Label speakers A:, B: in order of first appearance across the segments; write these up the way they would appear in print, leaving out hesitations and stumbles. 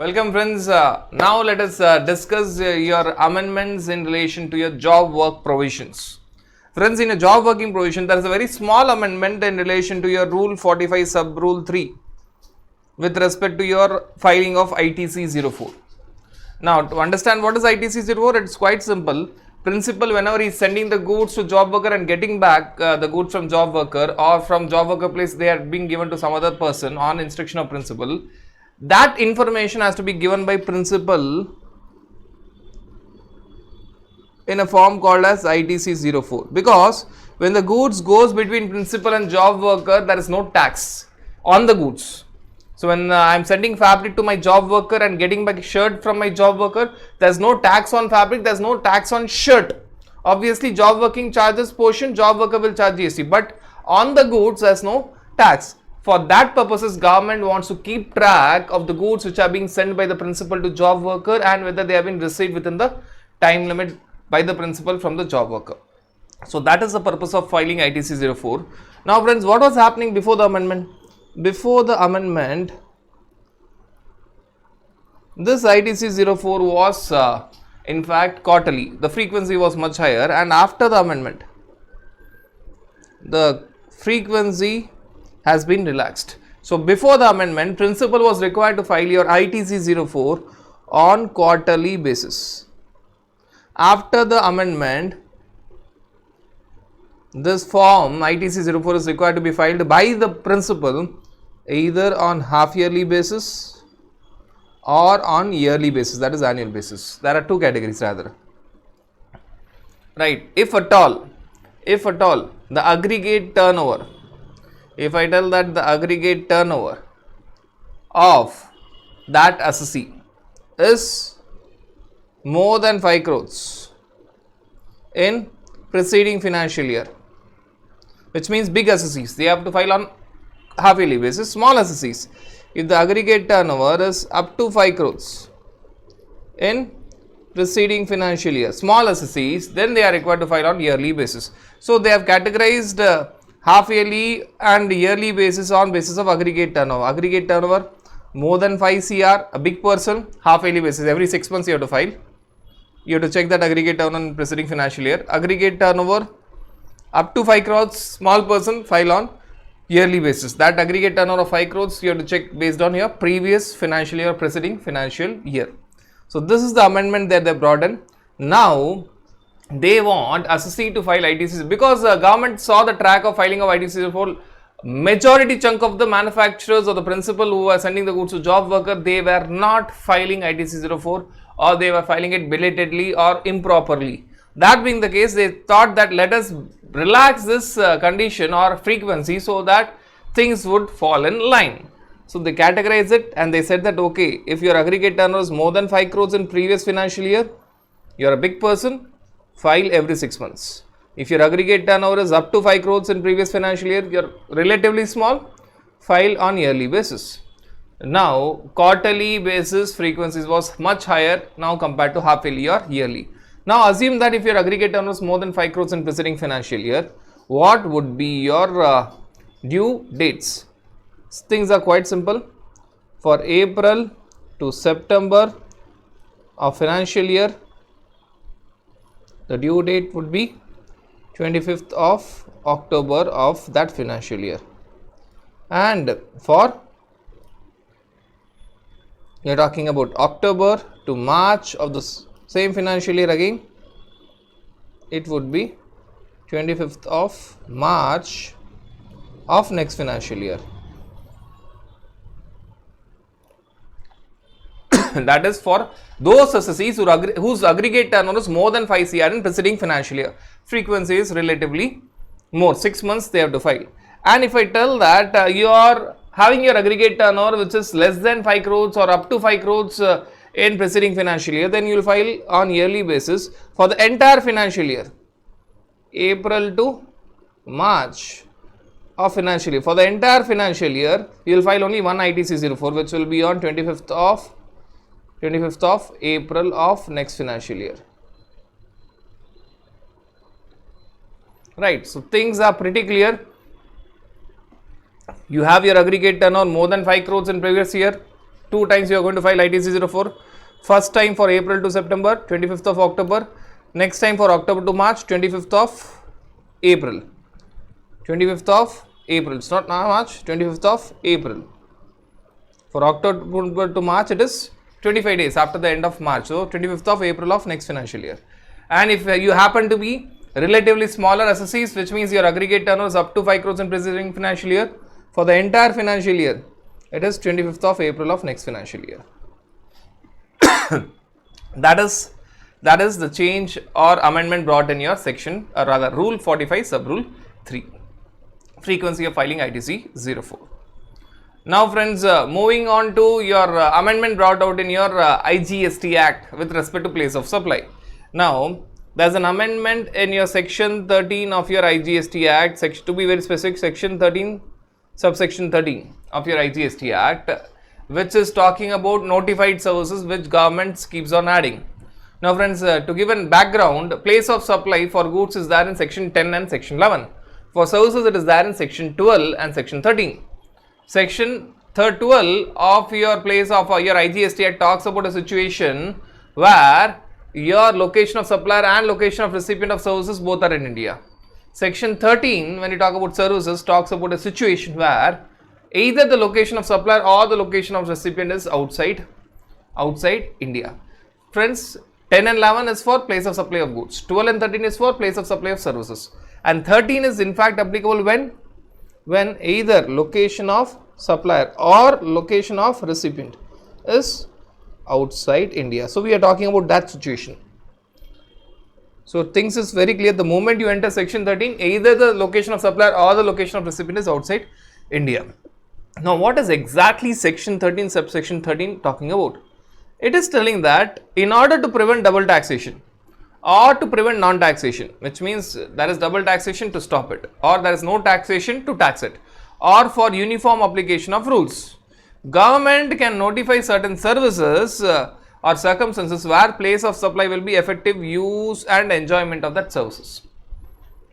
A: Welcome friends. Now let us discuss your amendments in relation to your job work provisions. Friends, in a job working provision, there is a very small amendment in relation to your Rule 45 Sub Rule 3 with respect to your filing of ITC 04. Now, to understand what is ITC 04, it's quite simple. Principal, whenever he is sending the goods to job worker and getting back the goods from job worker, or from job worker place they are being given to some other person on instruction of principal, that information has to be given by principal in a form called as ITC 04, because when the goods goes between principal and job worker, there is no tax on the goods. So when I am sending fabric to my job worker and getting back shirt from my job worker, there is no tax on fabric, there is no tax on shirt. Obviously job working charges portion, job worker will charge GST, but on the goods there is no tax. For that purposes, government wants to keep track of the goods which are being sent by the principal to job worker and whether they have been received within the time limit by the principal from the job worker. So that is the purpose of filing ITC 04. Now friends, what was happening before the amendment? Before the amendment, this ITC 04 was in fact quarterly. The frequency was much higher, and after the amendment, the frequency has been relaxed. So before the amendment, principal was required to file your ITC 04 on quarterly basis. After the amendment, this form ITC 04 is required to be filed by the principal either on half yearly basis or on yearly basis, that is annual basis. There are two categories rather. Right, if at all the aggregate turnover, if I tell that the aggregate turnover of that assessee is more than 5 crores in preceding financial year, which means big assessees, they have to file on half yearly basis. Small assessees, if the aggregate turnover is up to 5 crores in preceding financial year, small assessees, then they are required to file on yearly basis. So they have categorized half yearly and yearly basis on basis of aggregate turnover. Aggregate turnover more than 5 CR, a big person, half yearly basis, every 6 months you have to file. You have to check that aggregate turnover in preceding financial year. Aggregate turnover up to 5 crores, small person, file on yearly basis. That aggregate turnover of 5 crores you have to check based on your previous financial year or preceding financial year. So this is the amendment that they brought in. Now they want assessee to file ITC because the government saw the track of filing of ITC 04. Majority chunk of the manufacturers or the principal who were sending the goods to job worker, they were not filing ITC 04 or they were filing it belatedly or improperly. That being the case, they thought that let us relax this condition or frequency so that things would fall in line. So they categorized it and they said that okay, if your aggregate turnover is more than 5 crores in previous financial year, you are a big person, file every 6 months. If your aggregate turnover is up to 5 crores in previous financial year, you are relatively small, file on yearly basis. Now quarterly basis frequencies was much higher now compared to half yearly or yearly. Now assume that if your aggregate turnover is more than 5 crores in preceding financial year, what would be your due dates? Things are quite simple. For April to September of financial year, the due date would be 25th of October of that financial year. And for, we are talking about October to March of the same financial year again, it would be 25th of March of next financial year. That is for those assessees whose aggregate turnover is more than 5 CR in preceding financial year. Frequency is relatively more, 6 months they have to file. And if I tell that you are having your aggregate turnover which is less than 5 crores or up to 5 crores in preceding financial year, then you will file on yearly basis for the entire financial year, April to March of financial year. For the entire financial year, you will file only one ITC 04, which will be on 25th of April of next financial year. Right, so things are pretty clear. You have your aggregate turnover more than 5 crores in previous year, Two times you are going to file ITC 04. First time for April to September, 25th of October. Next time for October to March, 25th of April. 25th of April. It's not March, 25th of April. For October to March, it is 25 days after the end of March. So, 25th of April of next financial year. And if you happen to be relatively smaller SSCs, which means your aggregate turnover is up to 5 crores in preceding financial year, for the entire financial year, it is 25th of April of next financial year. That is the change or amendment brought in your section, or rather Rule 45 Sub Rule 3, frequency of filing ITC 04. Now friends, moving on to your amendment brought out in your IGST Act with respect to place of supply. Now, there is an amendment in your section 13 of your IGST Act, to be very specific, section 13, subsection 13 of your IGST Act, which is talking about notified services which government keeps on adding. Now friends, to give a background, place of supply for goods is there in section 10 and section 11. For services, it is there in section 12 and section 13. Section 12 of your place of your IGST Act talks about a situation where your location of supplier and location of recipient of services both are in India. Section 13, when you talk about services, talks about a situation where either the location of supplier or the location of recipient is outside India. Friends, 10 and 11 is for place of supply of goods, 12 and 13 is for place of supply of services, and 13 is in fact applicable when either location of supplier or location of recipient is outside India. So, we are talking about that situation. So, things is very clear. The moment you enter section 13, either the location of supplier or the location of recipient is outside India. Now, what is exactly section 13, subsection 13 talking about? It is telling that in order to prevent double taxation or to prevent non-taxation, which means there is double taxation, to stop it, or there is no taxation, to tax it, or for uniform application of rules, government can notify certain services or circumstances where place of supply will be effective use and enjoyment of that services.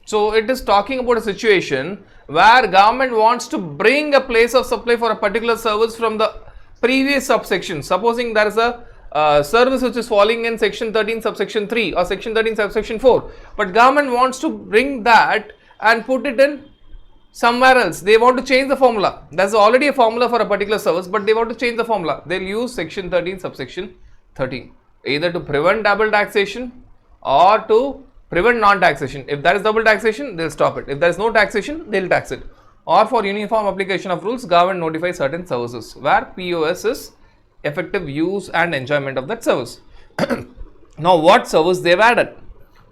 A: So, it is talking about a situation where government wants to bring a place of supply for a particular service from the previous subsection. Supposing there is a service which is falling in section 13 subsection 3 or section 13 subsection 4, but government wants to bring that and put it in somewhere else. They want to change the formula. There is already a formula for a particular service, but they want to change the formula. They will use section 13 subsection 13 either to prevent double taxation or to prevent non-taxation. If there is double taxation, they will stop it. If there is no taxation, they will tax it. Or for uniform application of rules, government notifies certain services where POS is effective use and enjoyment of that service. Now, what service they have added?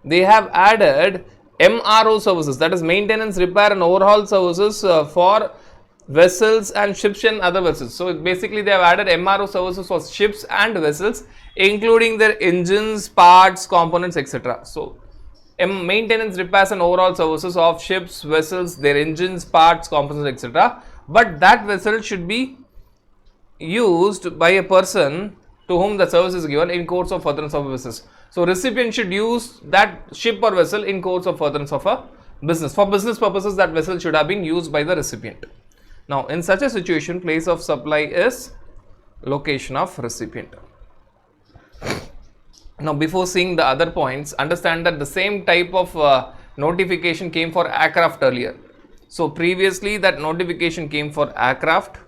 A: They have added MRO services, that is maintenance, repair and overhaul services for vessels and ships and other vessels. So, basically they have added MRO services for ships and vessels, including their engines, parts, components, etc. So, maintenance, repairs and overall services of ships, vessels, their engines, parts, components, etc. But that vessel should be used by a person to whom the service is given in course of furtherance of a business. So, recipient should use that ship or vessel in course of furtherance of a business. For business purposes, that vessel should have been used by the recipient. Now, in such a situation, place of supply is location of recipient. Now, before seeing the other points, understand that the same type of notification came for aircraft earlier. So, previously that notification came for aircraft.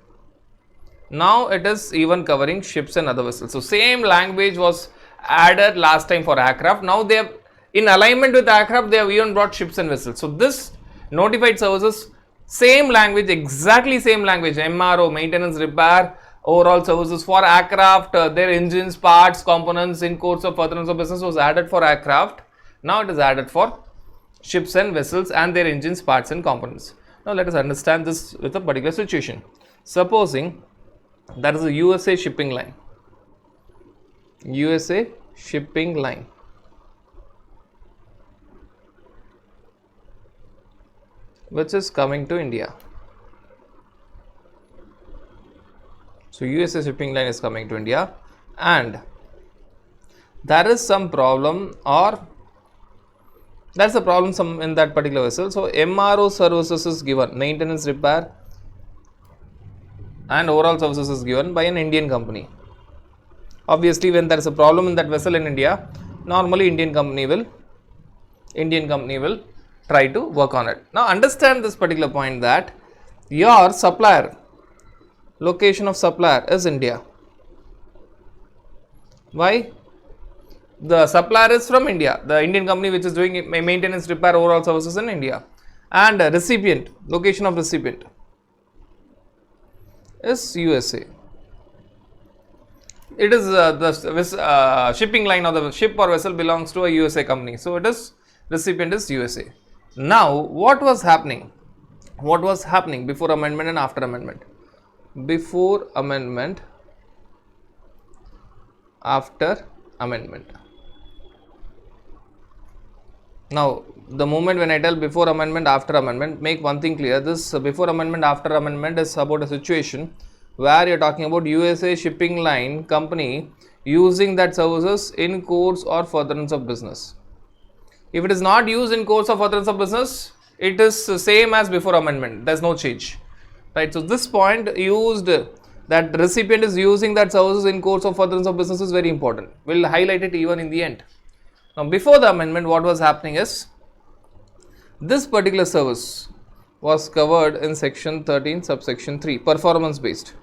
A: Now, it is even covering ships and other vessels. So, same language was added last time for aircraft. Now, they have, in alignment with aircraft, they have even brought ships and vessels. So, this notified services, same language, exactly same language, MRO, maintenance, repair, overall services for aircraft, their engines, parts, components in course of furtherance of business was added for aircraft. Now, it is added for ships and vessels and their engines, parts and components. Now, let us understand this with a particular situation. Supposing that is a USA shipping line. USA shipping line. Which is coming to India. So, USA shipping line is coming to India and there is some problem or there is a problem in that particular vessel. So, MRO services is given, maintenance, repair and overall services is given by an Indian company. Obviously, when there is a problem in that vessel in India, normally Indian company will try to work on it. Now understand this particular point, that your supplier, location of supplier is India. Why? The supplier is from India, the Indian company which is doing maintenance, repair, overall services in India, and recipient, location of recipient is USA. It is the shipping line or the ship or vessel belongs to a USA company, so it is recipient is USA. Now what was happening? What was happening before amendment and after amendment? Before amendment, after amendment. Now the moment when I tell before amendment, after amendment, make one thing clear, this before amendment, after amendment is about a situation where you are talking about USA shipping line company using that services in course or furtherance of business. If it is not used in course of furtherance of business, it is same as before amendment, there is no change, right? So this point used, that recipient is using that services in course of furtherance of business, is very important. We will highlight it even in the end. Now before the amendment, what was happening is, this particular service was covered in section 13 subsection 3, performance based.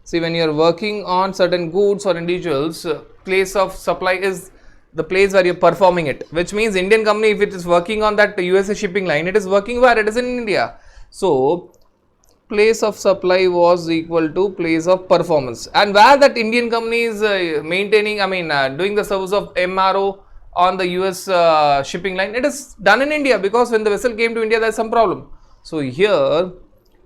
A: See, when you are working on certain goods or individuals, place of supply is the place where you are performing it, which means Indian company, if it is working on that USA shipping line, it is working where? It is in India. So place of supply was equal to place of performance, and where that Indian company is maintaining, doing the service of MRO on the US shipping line, it is done in India, because when the vessel came to India, there is some problem. So here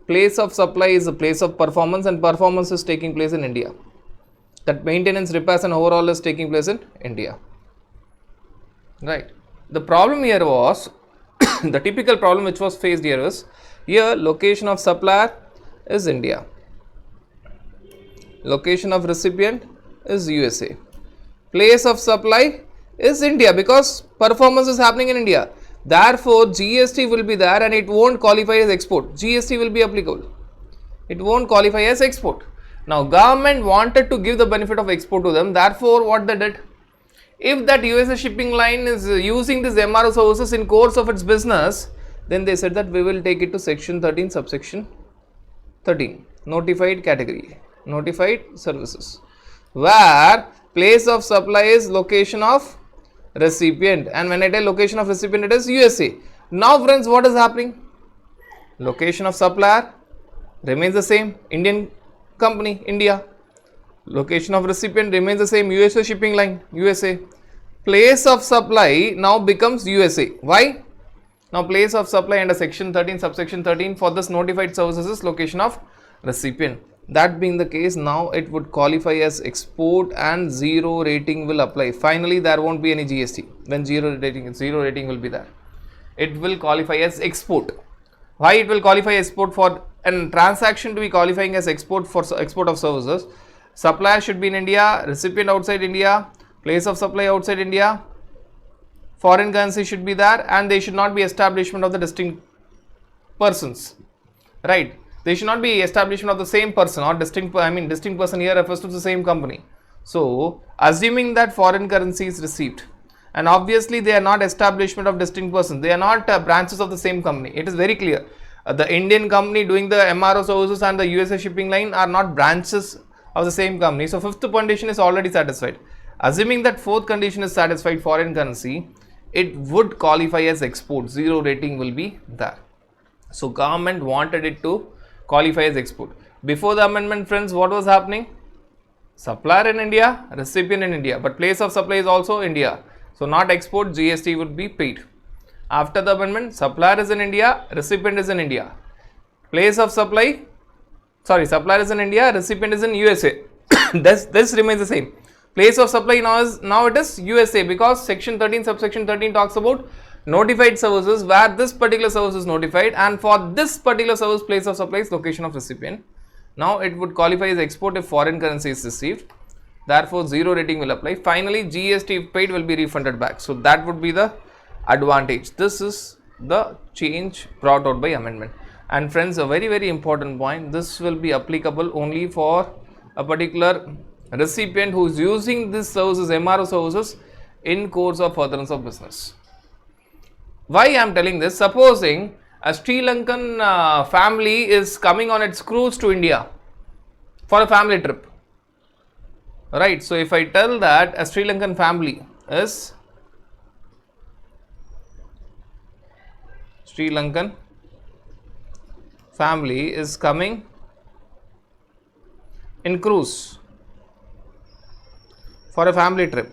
A: place of supply is a place of performance, and performance is taking place in India. That maintenance, repairs and overall is taking place in India, right? The problem here was the typical problem which was faced here was, here location of supplier is India, location of recipient is USA, place of supply is India, because performance is happening in India. Therefore GST will be there and it won't qualify as export. GST will be applicable, it won't qualify as export. Now government wanted to give the benefit of export to them, therefore what they did, if that USA shipping line is using this MRO services in course of its business, then they said that we will take it to section 13 subsection 13, notified category, notified services, where place of supply is location of recipient, and when I tell location of recipient, it is USA. Now friends, what is happening? Location of supplier remains the same, Indian company, India. Location of recipient remains the same, USA shipping line, USA. Place of supply now becomes USA. Why? Now place of supply under section 13 subsection 13 for this notified services is location of recipient. That being the case, now it would qualify as export and zero rating will apply. Finally there won't be any GST when zero rating will be there. It will qualify as export. Why it will qualify export? For a transaction to be qualifying as export for export of services, supplier should be in India, recipient outside India, place of supply outside India, foreign currency should be there, and they should not be establishment of the distinct persons, right? They should not be establishment of the same person or distinct person here refers to the same company. So assuming that foreign currency is received, and obviously they are not establishment of distinct persons, they are not branches of the same company. It is very clear. The Indian company doing the MRO services and the USA shipping line are not branches of the same company. So fifth condition is already satisfied. Assuming that fourth condition is satisfied, foreign currency, it would qualify as export, zero rating will be there. So government wanted it to qualify as export. Before the amendment, friends, what was happening? Supplier in India, recipient in India, but place of supply is also India, so not export, GST would be paid. After the amendment, supplier is in India, recipient is in India, place of supply, supplier is in India, recipient is in USA. this remains the same. Place of supply now it is USA, because section 13 subsection 13 talks about notified services where this particular service is notified, and for this particular service place of supply is location of recipient. Now it would qualify as export if foreign currency is received, therefore zero rating will apply. Finally GST if paid will be refunded back, so that would be the advantage. This is the change brought out by amendment. And friends, a very important point, this will be applicable only for a particular recipient who is using this services, MRO services, in course of furtherance of business. Why I am telling this? Supposing a Sri Lankan family is coming on its cruise to India for a family trip, right? So if I tell that a Sri Lankan family is coming in cruise for a family trip,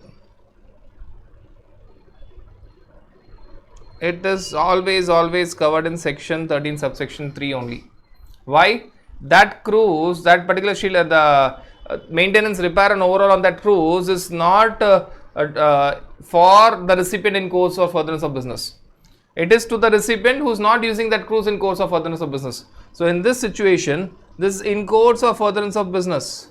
A: it is always covered in section 13 subsection 3 only. Why? That cruise, that particular the maintenance, repair and overall on that cruise is not for the recipient in course of furtherance of business. It is to the recipient who is not using that cruise in course of furtherance of business. So in this situation, this in course of furtherance of business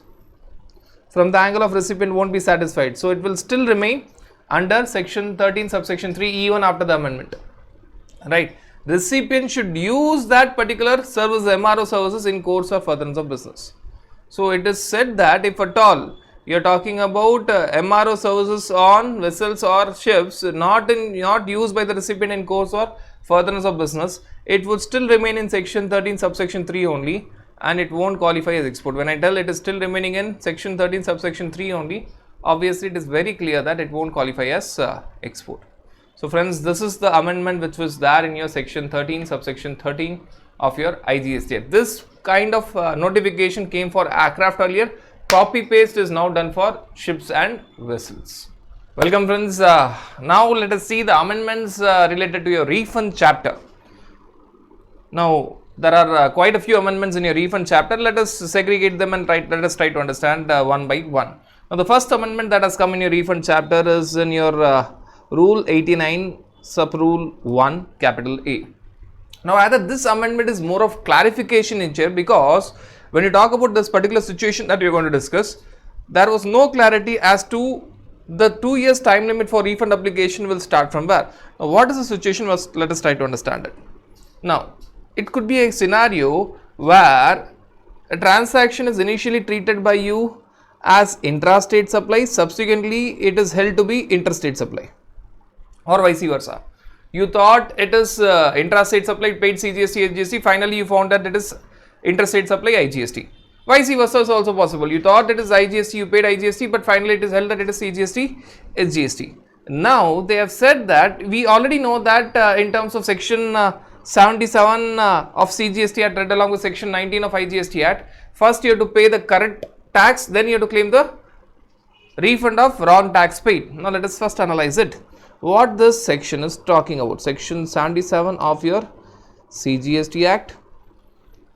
A: from the angle of recipient won't be satisfied. So it will still remain under section 13 subsection 3 even after the amendment, right? Recipient should use that particular service, MRO services, in course of furtherance of business. So it is said that if at all you are talking about MRO services on vessels or ships not used by the recipient in course or furtherance of business, it would still remain in section 13 subsection 3 only, and it won't qualify as export. When I tell it is still remaining in section 13 subsection 3 only, obviously it is very clear that it won't qualify as export. So friends, this is the amendment which was there in your section 13 subsection 13 of your IGST Act. This kind of notification came for aircraft earlier. Copy paste is now done for ships and vessels. Welcome friends. Now let us see the amendments related to your refund chapter. Now there are quite a few amendments in your refund chapter. Let us segregate them and let us try to understand one by one. Now the first amendment that has come in your refund chapter is in your Rule 89 sub rule 1 capital A. Now either this amendment is more of clarification in nature, because when you talk about this particular situation that we are going to discuss, there was no clarity as to the 2 years time limit for refund application will start from where. Now what is the situation? Let us try to understand it. Now it could be a scenario where a transaction is initially treated by you as intrastate supply, subsequently it is held to be interstate supply, or vice versa. You thought it is intrastate supply, paid CGST, SGST, finally you found that it is interstate supply, IGST. Vice versa is also possible. You thought it is IGST, you paid IGST, but finally it is held that it is CGST, SGST. Now they have said that we already know that in terms of section 77 of CGST Act read along with section 19 of IGST Act, first you have to pay the current tax, then you have to claim the refund of wrong tax paid. Now let us first analyze it. What this section is talking about, section 77 of your CGST Act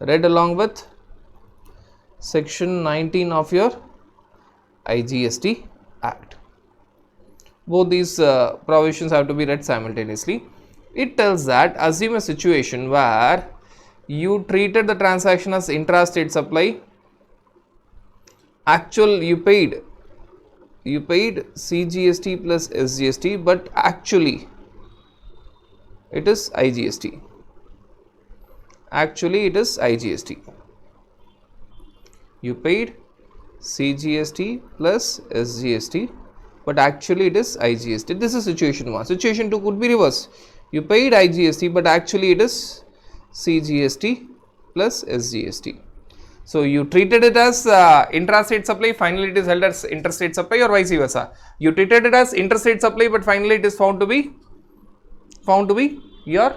A: read along with section 19 of your IGST Act. Both these provisions have to be read simultaneously. It tells that assume a situation where you treated the transaction as intrastate supply, actual you paid CGST plus SGST, but actually it is IGST. You paid CGST plus SGST, but actually it is IGST. This is situation 1. Situation 2 could be reverse. You paid IGST, but actually it is CGST plus SGST. So you treated it as intrastate supply, finally it is held as interstate supply, or vice versa. You treated it as interstate supply, but finally it is found to be your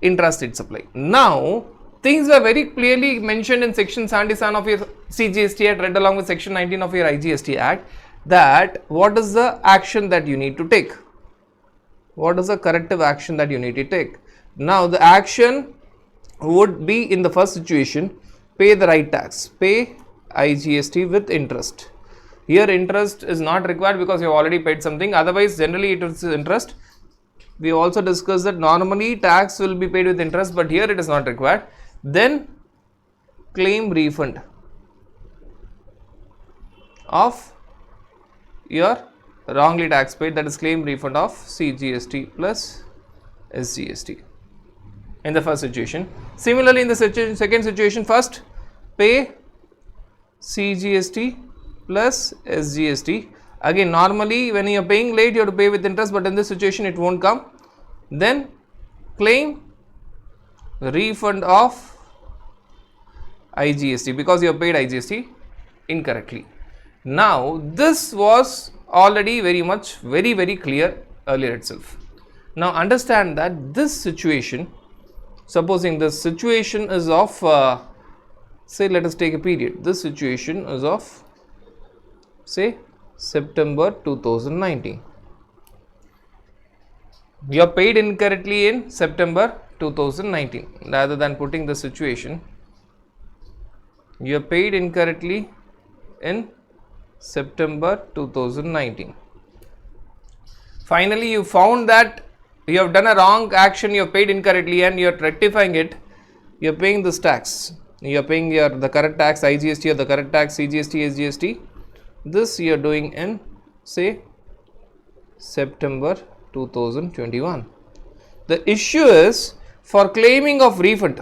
A: intrastate supply. Now things were very clearly mentioned in section 77 of your CGST Act read along with section 19 of your IGST Act, that what is the action that you need to take, what is the corrective action that you need to take. Now the action would be, in the first situation, pay the right tax, pay IGST with interest. Here interest is not required because you have already paid something, otherwise generally it is interest. We also discussed that normally tax will be paid with interest, but here it is not required. Then claim refund of your wrongly tax paid, that is claim refund of CGST plus SGST. in the first situation. Similarly, in the second situation, first pay CGST plus SGST. Again, normally when you are paying late, you have to pay with interest, but in this situation it won't come. Then claim refund of IGST because you have paid IGST incorrectly. Now this was already very clear earlier itself. Now understand that this situation, supposing this situation is of say, let us take a period, this situation is of say September 2019. You are paid incorrectly in September 2019. Rather than putting the situation, you are paid incorrectly in September 2019. Finally, you found that you have done a wrong action, you have paid incorrectly, and you are rectifying it. You are paying this tax. You are paying the correct tax, IGST, or the correct tax, CGST, SGST. This you are doing in say September 2021. The issue is for claiming of refund.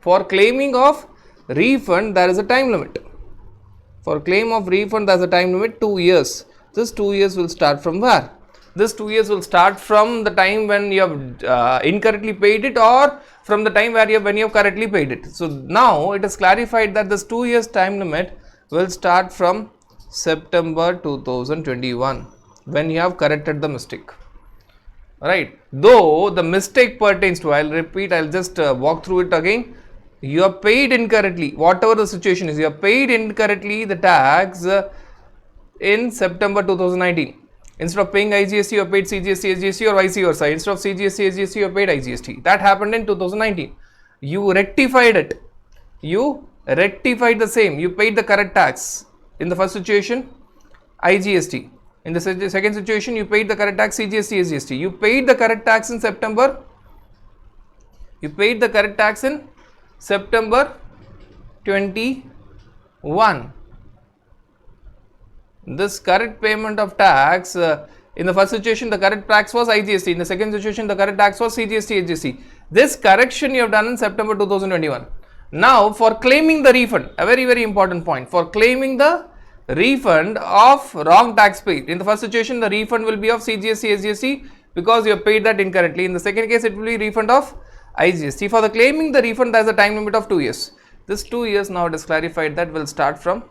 A: For claiming of refund, there is a time limit. For claim of refund, there is a time limit 2 years. This 2 years will start from where? This 2 years will start from the time when you have incorrectly paid it, or from the time when you have correctly paid it. So now it is clarified that this 2 years time limit will start from September 2021 when you have corrected the mistake. Right? Though the mistake pertains to, I'll repeat, I'll just walk through it again. You are paid incorrectly, whatever the situation is, you are paid incorrectly the tax in September 2019. Instead of paying IGST, you have paid CGST, SGST, or vice versa. Instead of CGST, SGST, you have paid IGST. That happened in 2019. You rectified it. You rectified the same. You paid the correct tax. In the first situation, IGST. In the second situation, you paid the correct tax, CGST, SGST. You paid the correct tax in September. You paid the correct tax in September 21. This correct payment of tax, in the first situation the correct tax was IGST, in the second situation the correct tax was CGST, SGST. This correction you have done in September 2021. Now for claiming the refund, a very important point, for claiming the refund of wrong tax paid. In the first situation the refund will be of CGST, SGST because you have paid that incorrectly. In the second case it will be refund of IGST. For the claiming the refund, there is a time limit of 2 years. This 2 years, now it is clarified, that will start from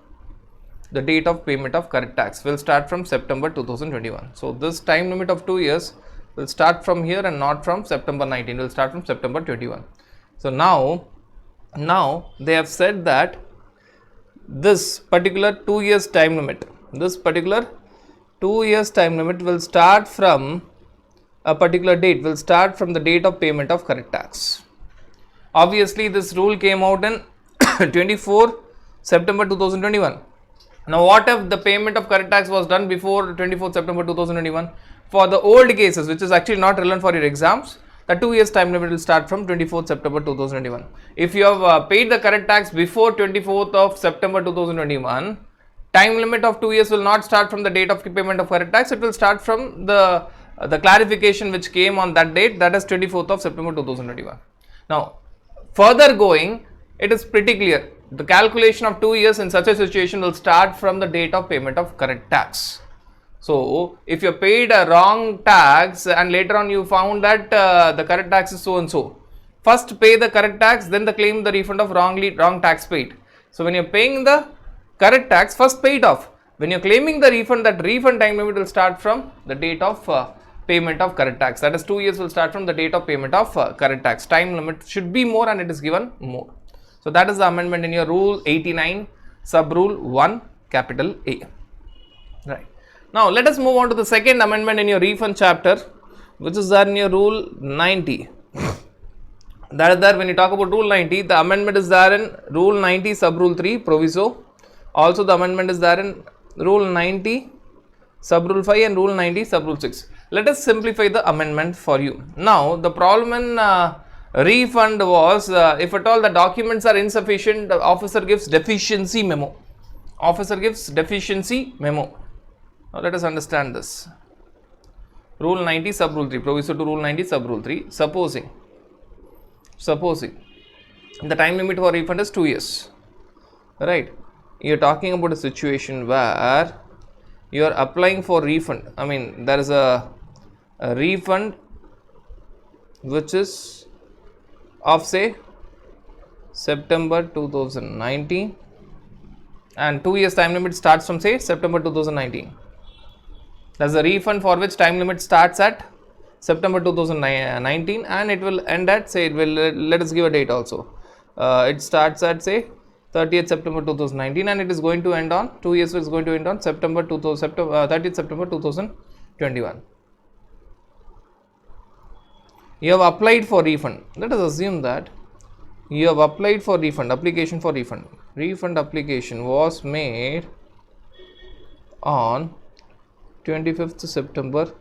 A: the date of payment of correct tax, will start from September 2021. So this time limit of 2 years will start from here and not from September 19, will start from September 21. So now they have said that this particular 2 years time limit, this particular 2 years time limit will start from a particular date, will start from the date of payment of correct tax. Obviously this rule came out in 24 September 2021. Now what if the payment of correct tax was done before 24 September 2021? For the old cases, which is actually not relevant for your exams, the 2 years time limit will start from 24th September 2021. If you have paid the correct tax before 24th of September 2021, time limit of 2 years will not start from the date of payment of correct tax, it will start from the clarification which came on that date, that is 24th of September 2021. Now further going, it is pretty clear. The calculation of 2 years in such a situation will start from the date of payment of correct tax. So if you paid a wrong tax and later on you found that the correct tax is so and so, first pay the correct tax, then claim the refund of wrong tax paid. So when you are paying the correct tax, first pay it off. When you are claiming the refund, that refund time limit will start from the date of payment of correct tax. That is 2 years will start from the date of payment of correct tax. Time limit should be more and it is given more. So that is the amendment in your rule 89 sub rule 1 capital A. Right. Now let us move on to the second amendment in your refund chapter, which is there in your rule 90. That is there when you talk about rule 90, the amendment is there in rule 90 sub rule 3 proviso. Also the amendment is there in rule 90 sub rule 5 and rule 90 sub rule 6. Let us simplify the amendment for you. Now the problem in refund was if at all the documents are insufficient, the officer gives deficiency memo. Officer gives deficiency memo. Now let us understand this. Rule 90 sub rule 3, proviso to rule 90 sub rule 3. Supposing supposing the time limit for refund is 2 years, right? You're talking about a situation where you are applying for refund. I mean, there is a refund which is of say September 2019, and 2 years time limit starts from say September 2019. There's a refund for which time limit starts at September 2019 and it will end at say, it will, let us give a date also. It starts at say 30th September 2019 and it is going to end on 2 years, is going to end on 30th September 2021. You have applied for refund. Let us assume that you have applied for refund, application for refund. Refund application was made on 25th September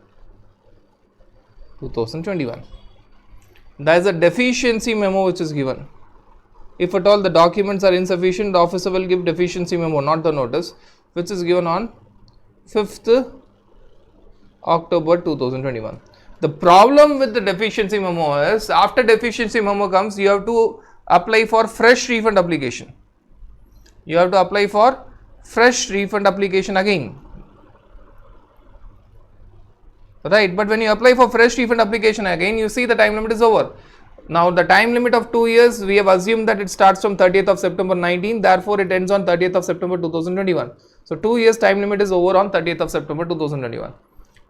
A: 2021. There is a deficiency memo which is given. If at all the documents are insufficient, the officer will give deficiency memo, not the notice, which is given on 5th October 2021. The problem with the deficiency memo is, after deficiency memo comes, you have to apply for fresh refund application. You have to apply for fresh refund application again. Right, but when you apply for fresh refund application again, you see the time limit is over. Now the time limit of 2 years, we have assumed that it starts from 30th of September 19, therefore it ends on 30th of September 2021. So 2 years time limit is over on 30th of September 2021.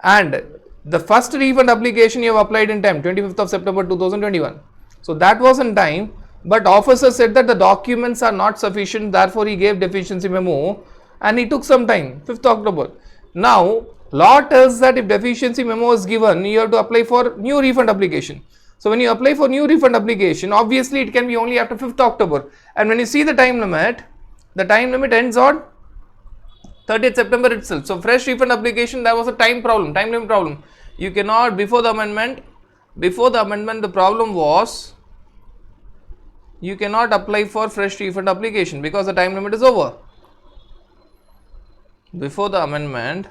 A: And the first refund application you have applied in time, 25th of September 2021. So that was in time, but officer said that the documents are not sufficient, therefore he gave deficiency memo and he took some time, 5th October. Now law tells that if deficiency memo is given, you have to apply for new refund application. So when you apply for new refund application, obviously it can be only after 5th October. And when you see the time limit ends on 30th September itself. So fresh refund application, there was a time limit problem. You cannot, before the amendment, the problem was you cannot apply for fresh refund application because the time limit is over. Before the amendment,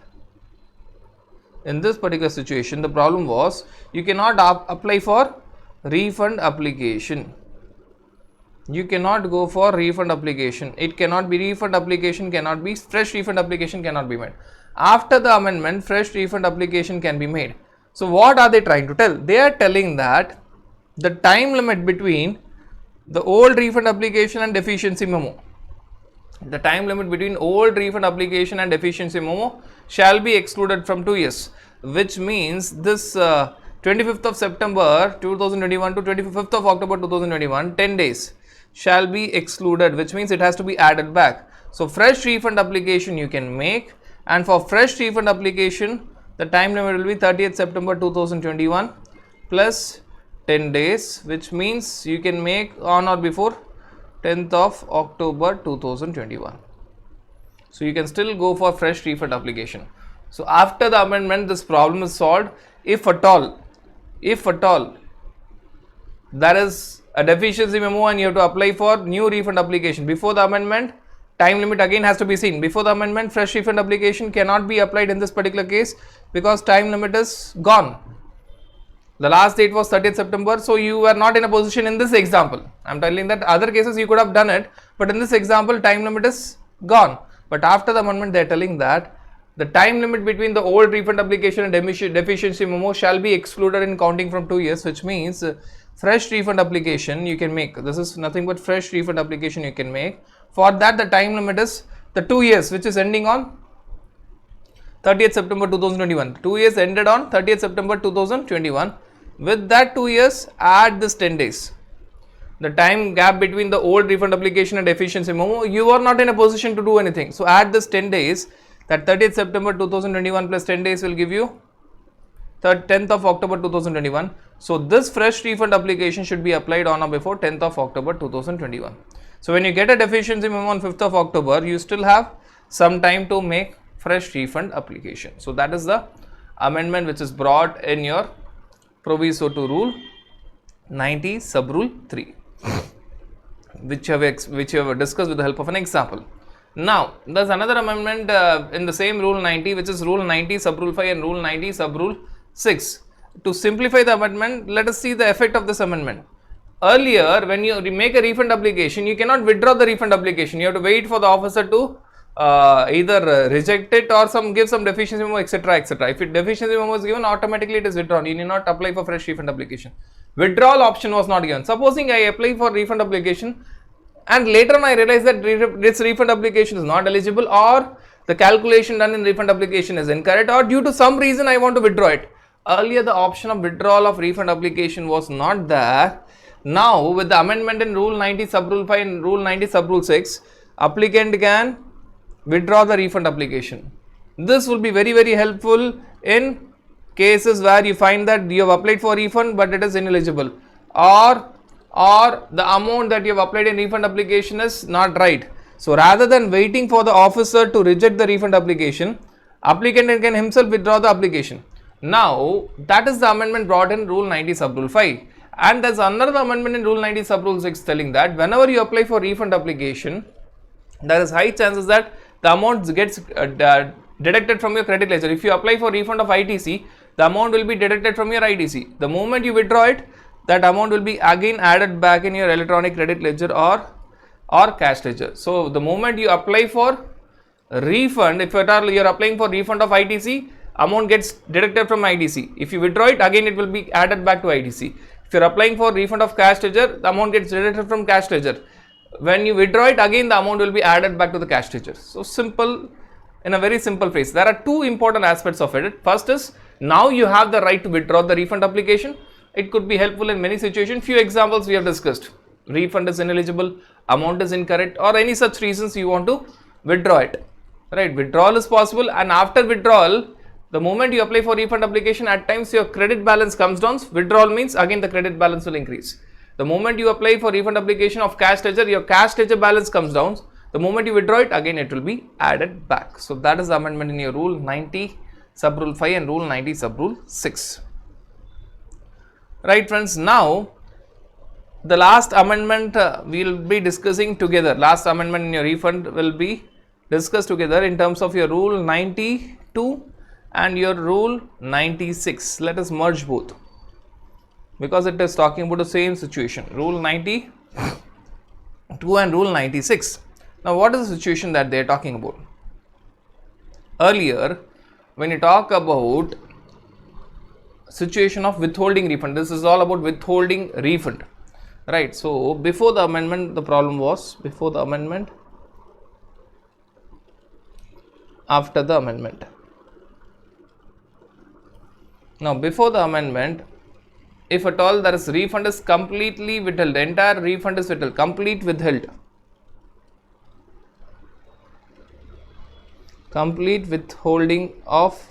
A: in this particular situation, the problem was you cannot apply for refund application. You cannot go for refund application. It cannot be refund application, cannot be fresh refund application, cannot be made. After the amendment, fresh refund application can be made. So what are they trying to tell? They are telling that the time limit between the old refund application and deficiency memo, the time limit between old refund application and deficiency memo shall be excluded from 2 years, which means this 25th of September 2021 to 25th of October 2021, 10 days shall be excluded, which means it has to be added back. So fresh refund application you can make, and for fresh refund application the time limit will be 30th September 2021 plus 10 days, which means you can make on or before 10th of October 2021. So you can still go for fresh refund application. So after the amendment, this problem is solved. If at all there is a deficiency memo and you have to apply for new refund application before the amendment, time limit again has to be seen. Before the amendment, fresh refund application cannot be applied in this particular case because time limit is gone. The last date was 30th September, so you were not in a position in this example. I am telling that other cases you could have done it, but in this example time limit is gone. But after the amendment, they are telling that the time limit between the old refund application and deficiency memo shall be excluded in counting from 2 years, which means fresh refund application you can make. This is nothing but fresh refund application you can make. For that, the time limit is the 2 years, which is ending on 30th September 2021. 2 years ended on 30th September 2021. With that 2 years, add this 10 days. The time gap between the old refund application and deficiency memo, you are not in a position to do anything. So add this 10 days, that 30th September 2021 plus 10 days will give you 10th of October 2021. So this fresh refund application should be applied on or before 10th of October 2021. So when you get a deficiency memo on 5th of October, you still have some time to make fresh refund application. So that is the amendment which is brought in your proviso to rule 90 sub rule 3, which you have discussed with the help of an example. Now there's another amendment in the same rule 90, which is rule 90 sub rule 5 and rule 90 sub rule 6. To simplify the amendment, let us see the effect of this amendment. earlier when you make a refund application, you cannot withdraw the refund application. You have to wait for the officer to either reject it or give some deficiency memo, etc., etc. If it deficiency memo is given, automatically it is withdrawn. You need not apply for fresh refund application. Withdrawal option was not given. Supposing I apply for refund application and later on I realize that this refund application is not eligible, or the calculation done in refund application is incorrect, or due to some reason I want to withdraw it. Earlier the option of withdrawal of refund application was not there. Now with the amendment in Rule 90 sub Rule 5 and Rule 90 sub Rule 6, applicant can withdraw the refund application. This will be very helpful in cases where you find that you have applied for refund but it is ineligible, or the amount that you have applied in refund application is not right. So rather than waiting for the officer to reject the refund application, applicant can himself withdraw the application. Now that is the amendment brought in Rule 90 sub Rule 5, and there's another amendment in Rule 90 sub Rule 6 telling that whenever you apply for refund application, there is high chances that the amount gets deducted from your credit ledger. If you apply for refund of ITC, the amount will be deducted from your ITC. The moment you withdraw it, that amount will be again added back in your electronic credit ledger or cash ledger. So the moment you apply for refund, if at all you are applying for refund of ITC, amount gets deducted from ITC. If you withdraw it, again it will be added back to ITC. If you are applying for refund of cash ledger, the amount gets deducted from cash ledger. When you withdraw it, again the amount will be added back to the cash ledger. So simple, in a very simple phrase. There are two important aspects of it. First is, now you have the right to withdraw the refund application. It could be helpful in many situations. Few examples we have discussed. Refund is ineligible, amount is incorrect, or any such reasons you want to withdraw it. Right? Withdrawal is possible, and after withdrawal, the moment you apply for refund application, at times your credit balance comes down. Withdrawal means again the credit balance will increase. The moment you apply for refund application of cash ledger, your cash ledger balance comes down. The moment you withdraw it, again it will be added back. So that is the amendment in your Rule 90 sub Rule 5 and Rule 90 sub Rule 6. Right friends, now the last amendment we will be discussing together. Last amendment in your refund will be discussed together in terms of your Rule 92 and your Rule 96. Let us merge both, because it is talking about the same situation, Rule 92 and Rule 96. Now what is the situation that they are talking about? Earlier, when you talk about situation of withholding refund, this is all about withholding refund, right? So before the amendment, the problem was before the amendment, after the amendment. Now before the amendment, if at all there is refund is completely withheld, the entire refund is withheld, complete withheld, complete withholding of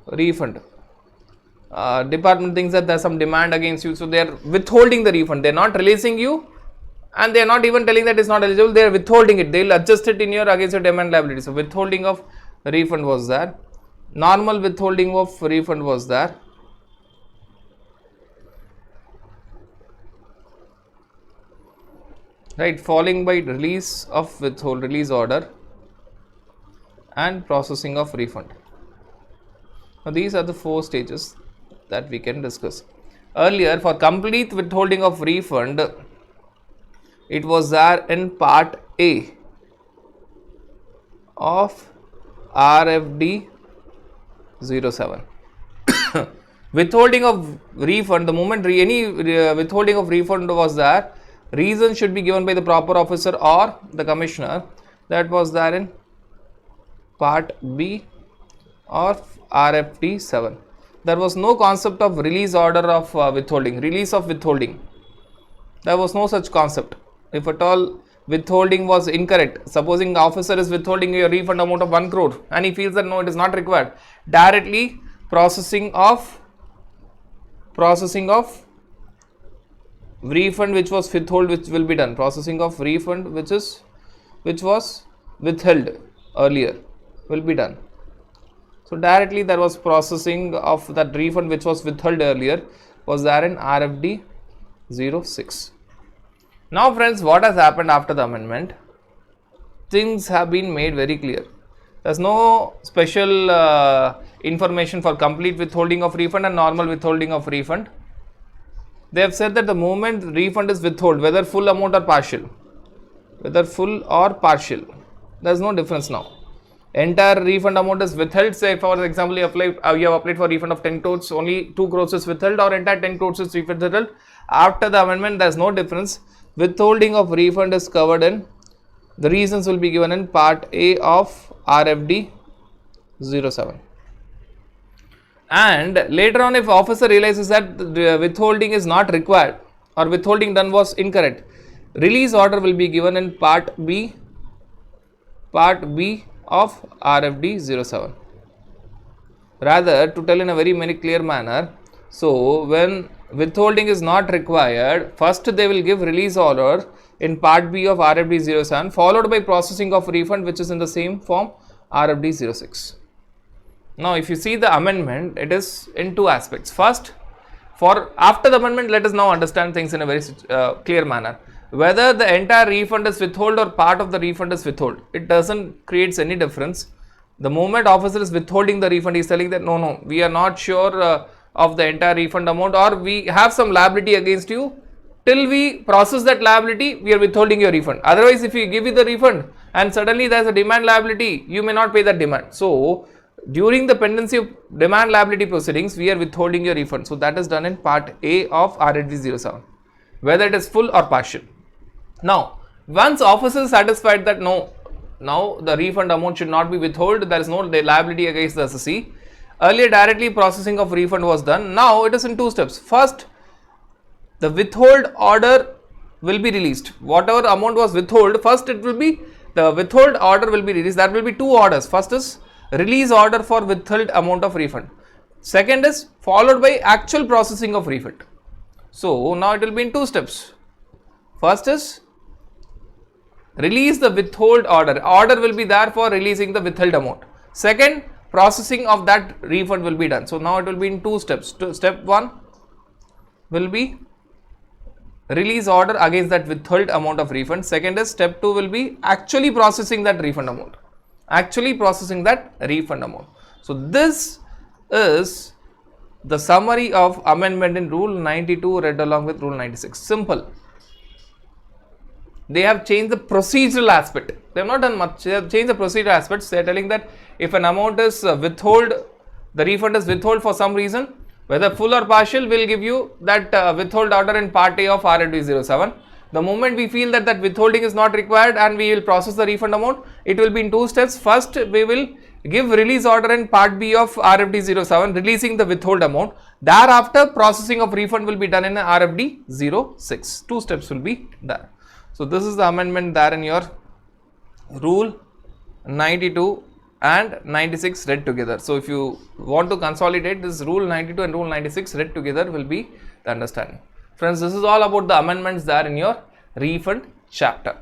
A: refund. Department thinks that there is some demand against you, so they are withholding the refund. They are not releasing you, and they are not even telling that it is not eligible. They are withholding it. They will adjust it in your against your demand liability. So withholding of refund was there. Normal withholding of refund was there. Right, following by release of release order and processing of refund. Now these are the four stages that we can discuss. Earlier, for complete withholding of refund, it was there in part A of RFD 07. Withholding of refund, the moment any withholding of refund was there, reason should be given by the proper officer or the commissioner. That was there in part B of RFD 7. There was no concept of release order of withholding, release of withholding. There was no such concept. If at all withholding was incorrect, supposing the officer is withholding your refund amount of 1 crore and he feels that no, it is not required, directly processing of refund which was withheld, which will be done. Processing of refund which was withheld earlier will be done. So directly there was processing of that refund which was withheld earlier was there in RFD 06. Now friends, what has happened after the amendment? Things have been made very clear. There is no special information for complete withholding of refund and normal withholding of refund. They have said that the moment refund is withheld, whether full amount or partial, there is no difference now. Entire refund amount is withheld. Say for example, you have applied for refund of 10 crores, only 2 crores is withheld, or entire 10 crores is withheld. After the amendment, there is no difference. Withholding of refund is covered in, the reasons will be given in part A of RFD 07. And later on, if officer realizes that the withholding is not required or withholding done was incorrect, release order will be given in part B of RFD 07. Rather, to tell in a very clear manner, so when withholding is not required, first they will give release order in part B of RFD 07, followed by processing of refund, which is in the same form RFD 06. Now, if you see the amendment, it is in two aspects. First, after the amendment, let us now understand things in a very clear manner. Whether the entire refund is withheld or part of the refund is withheld, it doesn't create any difference. The moment officer is withholding the refund, he is telling that no, we are not sure of the entire refund amount, or we have some liability against you. Till we process that liability, we are withholding your refund. Otherwise, if we give you the refund and suddenly there is a demand liability, you may not pay that demand. So, during the pendency of demand liability proceedings, we are withholding your refund. So, that is done in part A of RFD 07, whether it is full or partial. Now, once officer is satisfied that no, now the refund amount should not be withheld, there is no liability against the assessee. Earlier, directly processing of refund was done. Now, it is in two steps. First, the withhold order will be released. Whatever amount was withheld, first it will be, the withhold order will be released. There will be two orders. First is release order for withheld amount of refund. Second is followed by actual processing of refund. So, now it will be in two steps. First is release the withhold order. Order will be there for releasing the withheld amount. Second, processing of that refund will be done. So, now it will be in two steps. Step 1 will be release order against that withheld amount of refund. Second is step 2 will be actually processing that refund amount. So, this is the summary of amendment in Rule 92 read along with Rule 96. Simple. They have changed the procedural aspect. They have not done much. They have changed the procedural aspects. They are telling that if an amount is withheld, the refund is withheld for some reason, whether full or partial, we will give you that withhold order in part A of RFD 07. The moment we feel that withholding is not required and we will process the refund amount, it will be in two steps. First, we will give release order in part B of RFD 07, releasing the withhold amount. Thereafter, processing of refund will be done in RFD 06. Two steps will be there. So, this is the amendment there in your Rule 92 and 96 read together. So, if you want to consolidate, this Rule 92 and Rule 96 read together will be the understanding. Friends, this is all about the amendments there in your refund chapter.